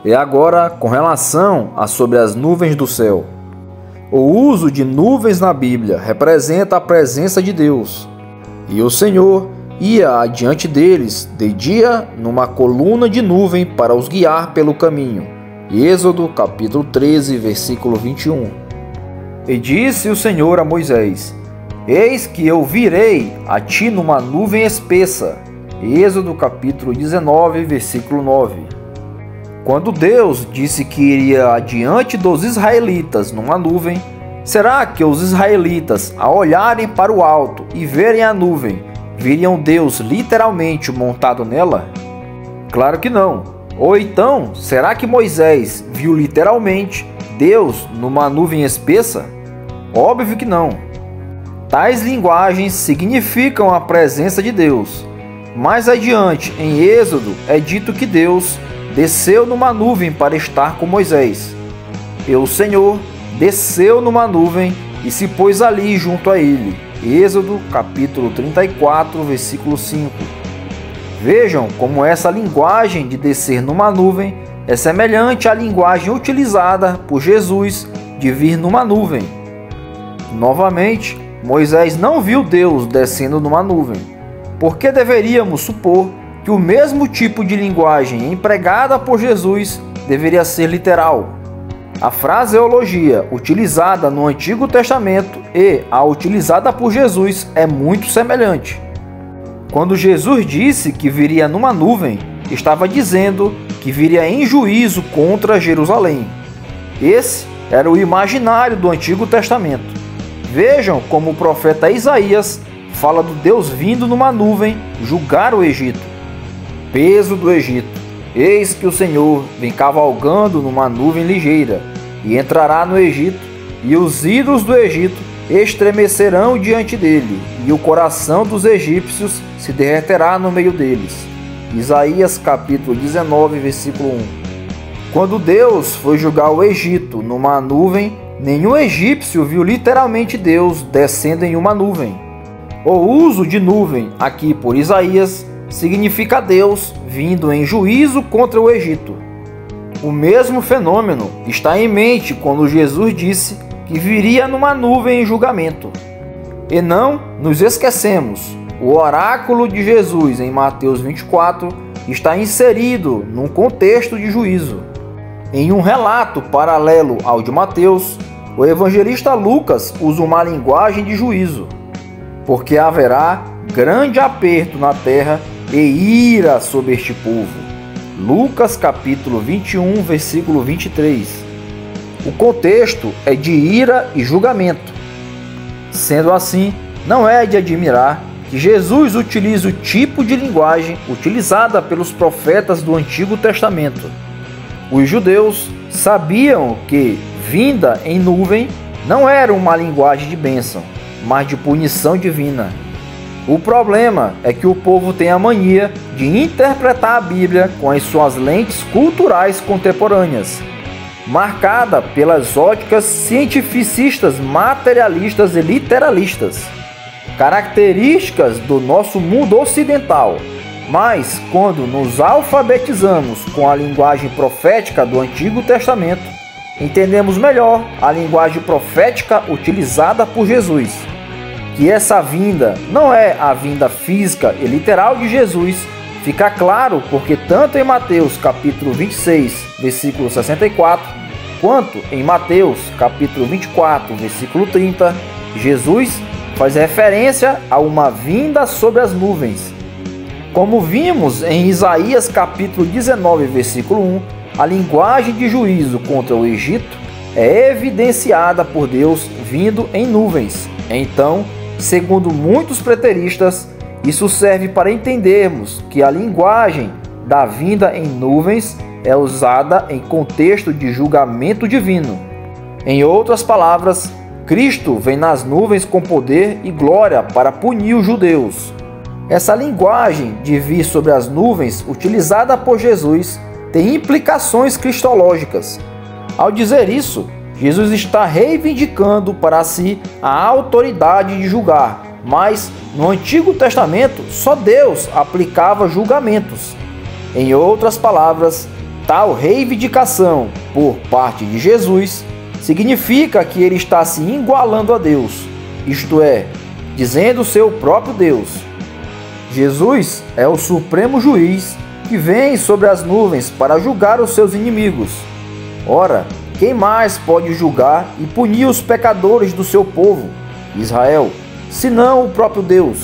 E agora, com relação a sobre as nuvens do céu. O uso de nuvens na Bíblia representa a presença de Deus. E o Senhor ia adiante deles de dia numa coluna de nuvem para os guiar pelo caminho. Êxodo capítulo 13, versículo 21. E disse o Senhor a Moisés: Eis que eu virei a ti numa nuvem espessa. Êxodo capítulo 19, versículo 9. Quando Deus disse que iria adiante dos israelitas numa nuvem, será que os israelitas, ao olharem para o alto e verem a nuvem, viriam Deus literalmente montado nela? Claro que não. Ou então, será que Moisés viu literalmente Deus numa nuvem espessa? Óbvio que não. Tais linguagens significam a presença de Deus. Mais adiante, em Êxodo, é dito que Deus desceu numa nuvem para estar com Moisés. E o Senhor desceu numa nuvem e se pôs ali junto a ele. Êxodo capítulo 34, versículo 5. Vejam como essa linguagem de descer numa nuvem é semelhante à linguagem utilizada por Jesus de vir numa nuvem. Novamente, Moisés não viu Deus descendo numa nuvem. Por que deveríamos supor que o mesmo tipo de linguagem empregada por Jesus deveria ser literal? A fraseologia utilizada no Antigo Testamento e a utilizada por Jesus é muito semelhante. Quando Jesus disse que viria numa nuvem, estava dizendo que viria em juízo contra Jerusalém. Esse era o imaginário do Antigo Testamento. Vejam como o profeta Isaías fala do Deus vindo numa nuvem julgar o Egito. Peso do Egito. Eis que o Senhor vem cavalgando numa nuvem ligeira, e entrará no Egito, e os ídolos do Egito estremecerão diante dele, e o coração dos egípcios se derreterá no meio deles. Isaías capítulo 19, versículo 1. Quando Deus foi julgar o Egito numa nuvem, nenhum egípcio viu literalmente Deus descendo em uma nuvem. O uso de nuvem aqui por Isaías significa Deus vindo em juízo contra o Egito. O mesmo fenômeno está em mente quando Jesus disse que viria numa nuvem em julgamento. E não nos esquecemos, o oráculo de Jesus em Mateus 24 está inserido num contexto de juízo. Em um relato paralelo ao de Mateus, o evangelista Lucas usa uma linguagem de juízo. Porque haverá grande aperto na terra e ira sobre este povo. Lucas capítulo 21, versículo 23. O contexto é de ira e julgamento. Sendo assim, não é de admirar que Jesus utilize o tipo de linguagem utilizada pelos profetas do Antigo Testamento. Os judeus sabiam que vinda em nuvem não era uma linguagem de bênção, mas de punição divina. O problema é que o povo tem a mania de interpretar a Bíblia com as suas lentes culturais contemporâneas, marcada pelas óticas cientificistas, materialistas e literalistas, características do nosso mundo ocidental. Mas, quando nos alfabetizamos com a linguagem profética do Antigo Testamento, entendemos melhor a linguagem profética utilizada por Jesus. Que essa vinda não é a vinda física e literal de Jesus, fica claro porque tanto em Mateus capítulo 26, versículo 64, quanto em Mateus capítulo 24, versículo 30, Jesus faz referência a uma vinda sobre as nuvens. Como vimos em Isaías capítulo 19, versículo 1, a linguagem de juízo contra o Egito é evidenciada por Deus vindo em nuvens. Então, segundo muitos preteristas, isso serve para entendermos que a linguagem da vinda em nuvens é usada em contexto de julgamento divino. Em outras palavras, Cristo vem nas nuvens com poder e glória para punir os judeus. Essa linguagem de vir sobre as nuvens utilizada por Jesus tem implicações cristológicas. Ao dizer isso, Jesus está reivindicando para si a autoridade de julgar, mas no Antigo Testamento só Deus aplicava julgamentos. Em outras palavras, tal reivindicação por parte de Jesus significa que ele está se igualando a Deus, isto é, dizendo ser o próprio Deus. Jesus é o supremo juiz que vem sobre as nuvens para julgar os seus inimigos. Ora, quem mais pode julgar e punir os pecadores do seu povo, Israel, senão o próprio Deus?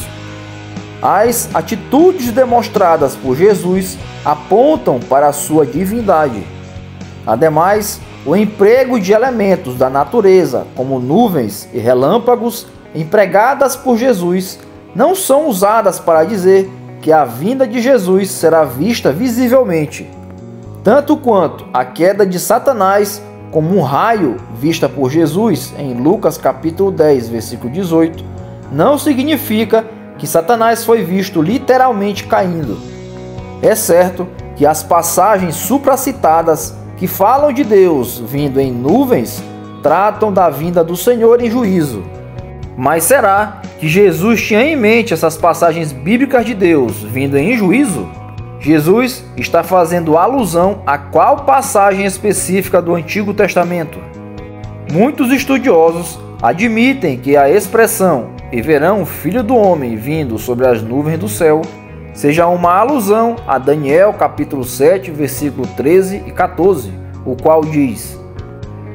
As atitudes demonstradas por Jesus apontam para a sua divindade. Ademais, o emprego de elementos da natureza, como nuvens e relâmpagos, empregadas por Jesus, não são usadas para dizer que a vinda de Jesus será vista visivelmente. Tanto quanto a queda de Satanás, como um raio vista por Jesus em Lucas capítulo 10, versículo 18, não significa que Satanás foi visto literalmente caindo. É certo que as passagens supracitadas que falam de Deus vindo em nuvens tratam da vinda do Senhor em juízo. Mas será que Jesus tinha em mente essas passagens bíblicas de Deus vindo em juízo? Jesus está fazendo alusão a qual passagem específica do Antigo Testamento? Muitos estudiosos admitem que a expressão "e verão o Filho do Homem vindo sobre as nuvens do céu" seja uma alusão a Daniel capítulo 7, versículo 13 e 14, o qual diz: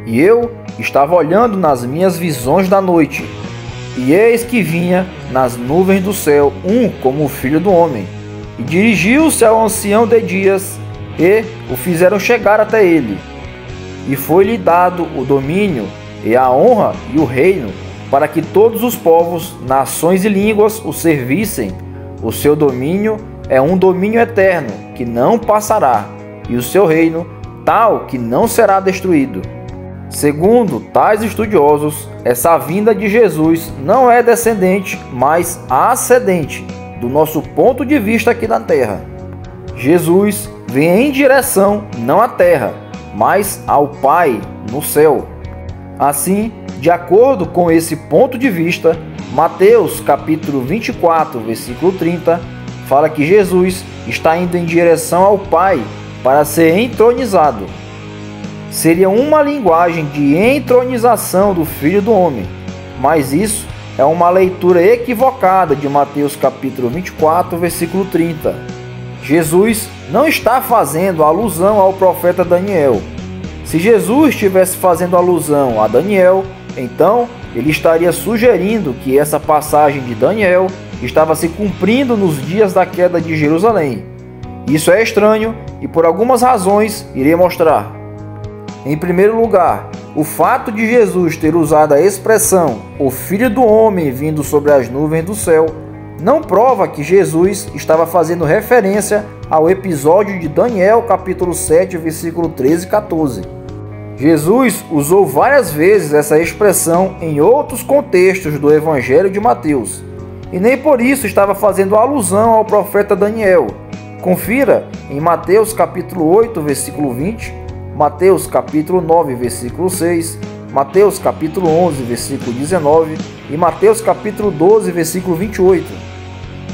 "E eu estava olhando nas minhas visões da noite, e eis que vinha nas nuvens do céu um como o Filho do Homem, e dirigiu-se ao ancião de dias, e o fizeram chegar até ele. E foi-lhe dado o domínio, e a honra e o reino, para que todos os povos, nações e línguas o servissem. O seu domínio é um domínio eterno, que não passará, e o seu reino, tal que não será destruído." Segundo tais estudiosos, essa vinda de Jesus não é descendente, mas ascendente, do nosso ponto de vista aqui na terra. Jesus vem em direção não à terra, mas ao Pai no céu. Assim, de acordo com esse ponto de vista, Mateus capítulo 24, versículo 30, fala que Jesus está indo em direção ao Pai para ser entronizado. Seria uma linguagem de entronização do Filho do Homem, mas isso é uma leitura equivocada de Mateus capítulo 24, versículo 30. Jesus não está fazendo alusão ao profeta Daniel. Se Jesus estivesse fazendo alusão a Daniel, então ele estaria sugerindo que essa passagem de Daniel estava se cumprindo nos dias da queda de Jerusalém. Isso é estranho e por algumas razões irei mostrar. Em primeiro lugar, o fato de Jesus ter usado a expressão "o Filho do Homem vindo sobre as nuvens do céu" não prova que Jesus estava fazendo referência ao episódio de Daniel capítulo 7, versículo 13 e 14. Jesus usou várias vezes essa expressão em outros contextos do Evangelho de Mateus, e nem por isso estava fazendo alusão ao profeta Daniel. Confira em Mateus capítulo 8, versículo 20, Mateus capítulo 9, versículo 6, Mateus capítulo 11, versículo 19 e Mateus capítulo 12, versículo 28.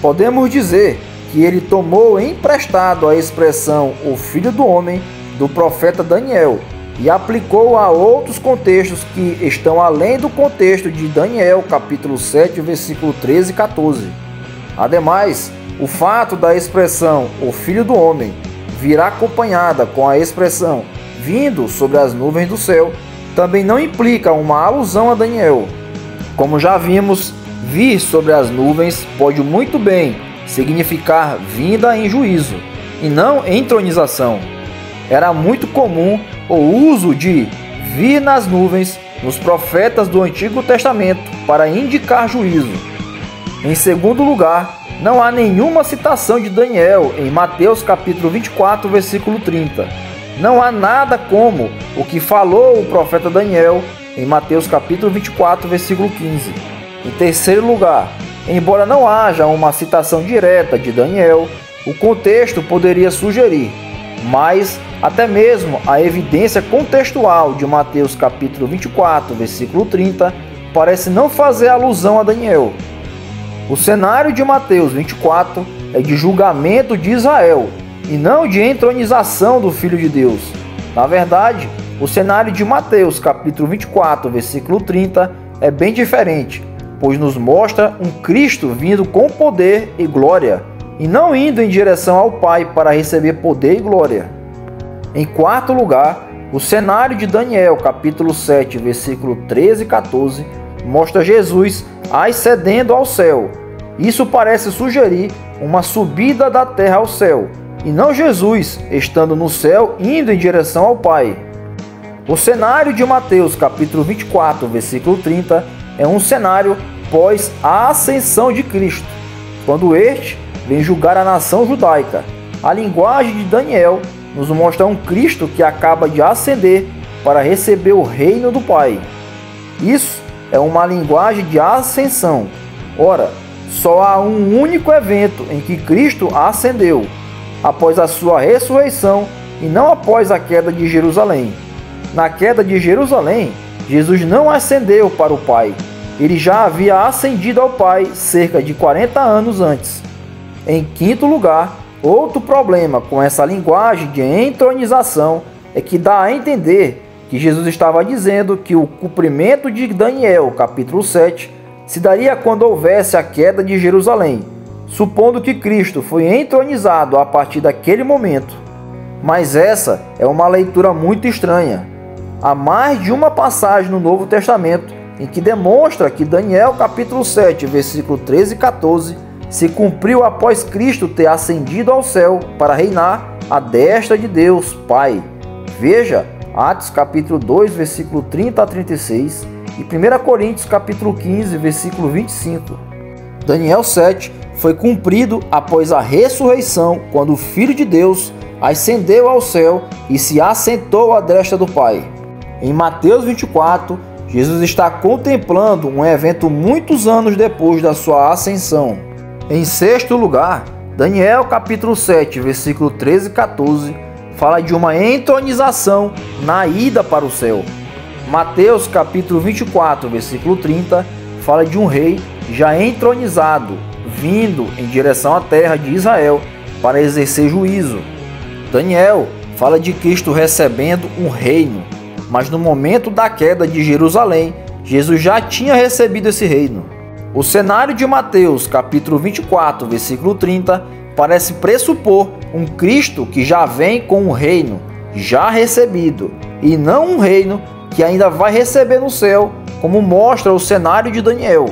Podemos dizer que ele tomou emprestado a expressão "o Filho do Homem" do profeta Daniel e aplicou a outros contextos que estão além do contexto de Daniel capítulo 7, versículo 13 e 14. Ademais, o fato da expressão "o Filho do Homem" vir acompanhada com a expressão "vindo sobre as nuvens do céu" também não implica uma alusão a Daniel. Como já vimos, vir sobre as nuvens pode muito bem significar vinda em juízo, e não entronização. Era muito comum o uso de vir nas nuvens nos profetas do Antigo Testamento para indicar juízo. Em segundo lugar, não há nenhuma citação de Daniel em Mateus capítulo 24, versículo 30. Não há nada como o que falou o profeta Daniel em Mateus capítulo 24, versículo 15. Em terceiro lugar, embora não haja uma citação direta de Daniel, o contexto poderia sugerir, mas até mesmo a evidência contextual de Mateus capítulo 24, versículo 30, parece não fazer alusão a Daniel. O cenário de Mateus 24 é de julgamento de Israel e não de entronização do Filho de Deus. Na verdade, o cenário de Mateus capítulo 24, versículo 30 é bem diferente, pois nos mostra um Cristo vindo com poder e glória, e não indo em direção ao Pai para receber poder e glória. Em quarto lugar, o cenário de Daniel capítulo 7, versículo 13 e 14 mostra Jesus ascendendo ao céu. Isso parece sugerir uma subida da terra ao céu, e não Jesus estando no céu indo em direção ao Pai. O cenário de Mateus capítulo 24, versículo 30 é um cenário pós a ascensão de Cristo, quando este vem julgar a nação judaica. A linguagem de Daniel nos mostra um Cristo que acaba de ascender para receber o reino do Pai. Isso é uma linguagem de ascensão. Ora, só há um único evento em que Cristo ascendeu, após a sua ressurreição e não após a queda de Jerusalém. Na queda de Jerusalém, Jesus não ascendeu para o Pai. Ele já havia ascendido ao Pai cerca de 40 anos antes. Em quinto lugar, outro problema com essa linguagem de entronização é que dá a entender que Jesus estava dizendo que o cumprimento de Daniel, capítulo 7, se daria quando houvesse a queda de Jerusalém, supondo que Cristo foi entronizado a partir daquele momento. Mas essa é uma leitura muito estranha. Há mais de uma passagem no Novo Testamento em que demonstra que Daniel, capítulo 7, versículo 13 e 14, se cumpriu após Cristo ter ascendido ao céu para reinar à destra de Deus, Pai. Veja Atos capítulo 2, versículo 30 a 36 e 1 Coríntios capítulo 15, versículo 25. Daniel 7 foi cumprido após a ressurreição, quando o Filho de Deus ascendeu ao céu e se assentou à destra do Pai. Em Mateus 24, Jesus está contemplando um evento muitos anos depois da sua ascensão. Em sexto lugar, Daniel capítulo 7, versículo 13 e 14, fala de uma entronização na ida para o céu. Mateus capítulo 24, versículo 30, fala de um rei já entronizado, vindo em direção à terra de Israel para exercer juízo. Daniel fala de Cristo recebendo um reino, mas no momento da queda de Jerusalém, Jesus já tinha recebido esse reino. O cenário de Mateus, capítulo 24, versículo 30, parece pressupor um Cristo que já vem com um reino já recebido, e não um reino que ainda vai receber no céu, como mostra o cenário de Daniel.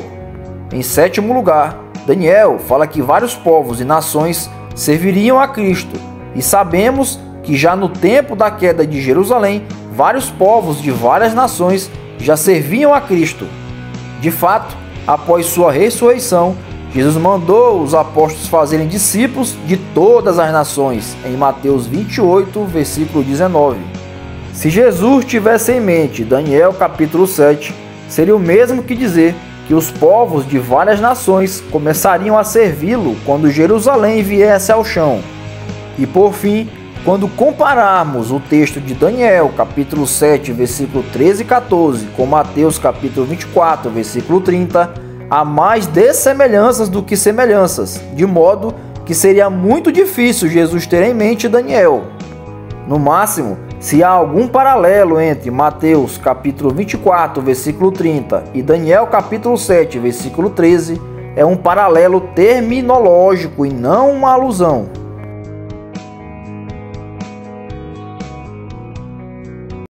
Em sétimo lugar, Daniel fala que vários povos e nações serviriam a Cristo, e sabemos que já no tempo da queda de Jerusalém, vários povos de várias nações já serviam a Cristo. De fato, após sua ressurreição, Jesus mandou os apóstolos fazerem discípulos de todas as nações, em Mateus 28, versículo 19. Se Jesus tivesse em mente Daniel capítulo 7, seria o mesmo que dizer que os povos de várias nações começariam a servi-lo quando Jerusalém viesse ao chão. E por fim, quando compararmos o texto de Daniel capítulo 7, versículo 13 e 14, com Mateus capítulo 24, versículo 30, há mais dessemelhanças do que semelhanças, de modo que seria muito difícil Jesus ter em mente Daniel. No máximo, se há algum paralelo entre Mateus capítulo 24, versículo 30 e Daniel capítulo 7, versículo 13, é um paralelo terminológico e não uma alusão.